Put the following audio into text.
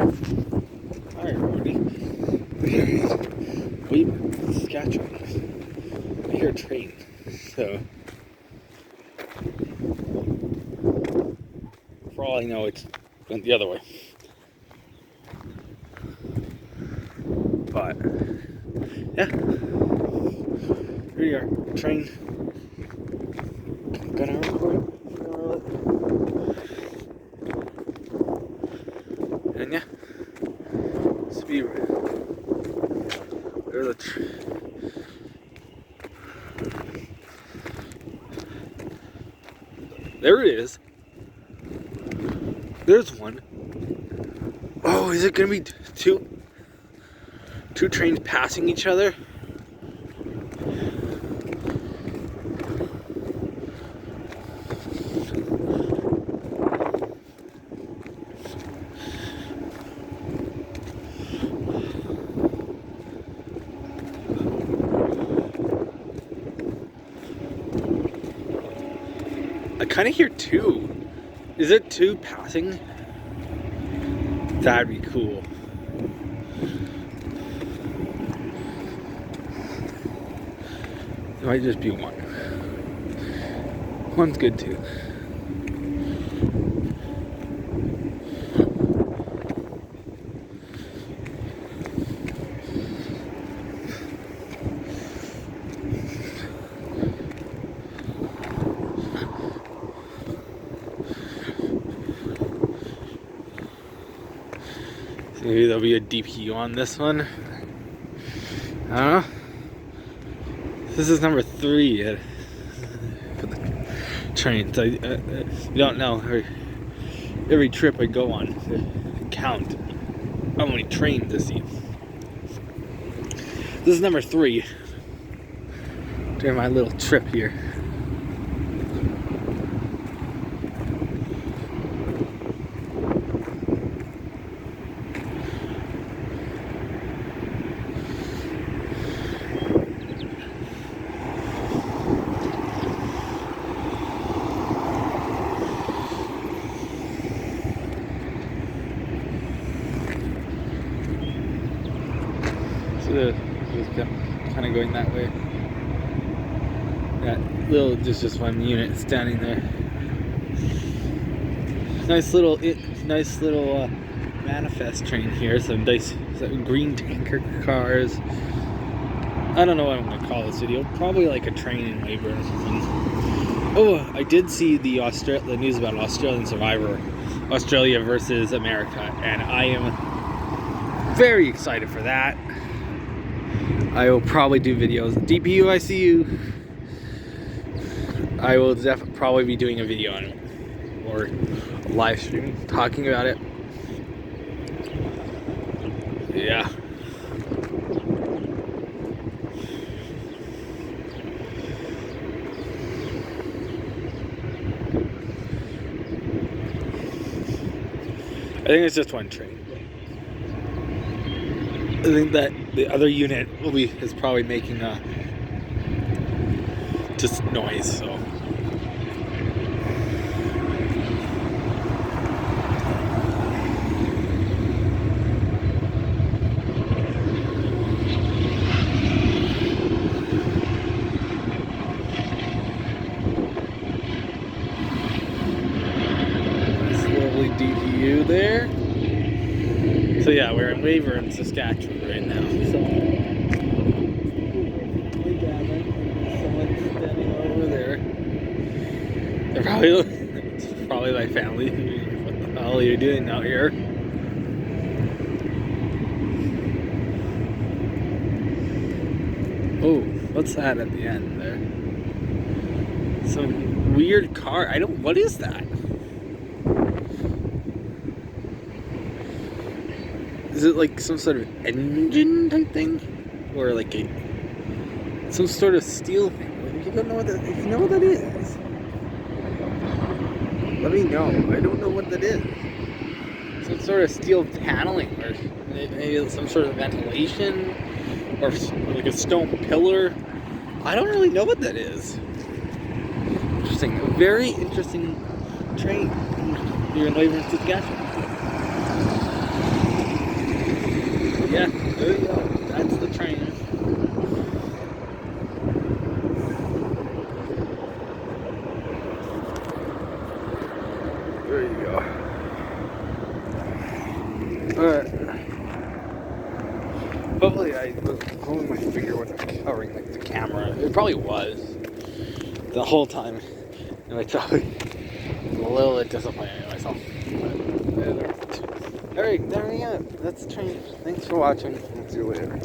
Hi everybody. Weyburn, Saskatchewan. I hear a train, so for all I know, it's went the other way. But yeah, here we are. Train. Gonna record it. And yeah, speed. There's a there it is. There's one. Oh, is it gonna be two trains passing each other? I kind of hear two. Is it two passing? That'd be cool. It might just be one. One's good too. Maybe there'll be a DPU on this one. I don't know. This is number 3 for the trains. I don't know. Every trip I go on, I count how many trains I see. This is number 3 during my little trip here. Just kind of going that way. That little, just one unit standing there. Nice little manifest train here. Some nice green tanker cars. I don't know what I'm gonna call this video. Probably like a Train in Weyburn or something. Oh, I did see the news about Australian Survivor, Australia versus America, and I am very excited for that. I will probably do videos. DPU, I see you. I will probably be doing a video on it or a live stream talking about it. Yeah. I think it's just one train. I think that the other unit is probably making just noise, so. Nice lovely DPU there. So yeah, we're in Weyburn, Saskatchewan right now. So someone's standing over there. It's probably my family. What the hell are you doing out here? Oh, what's that at the end there? Some weird car. What is that? Is it like some sort of engine type thing? Or like some sort of steel thing? If you don't know if you know what that is, let me know. I don't know what that is. Some sort of steel paneling, or maybe some sort of ventilation, or like a stone pillar. I don't really know what that is. Interesting. A very interesting train here in Weyburn, Saskatchewan. Yeah, there you go. That's the train. There you go. Alright. Hopefully I was holding my finger wasn't covering like the camera. It probably was the whole time. And I thought a little bit disappointed in myself. Alright, there we go. That's the train. Thanks for watching. See you later.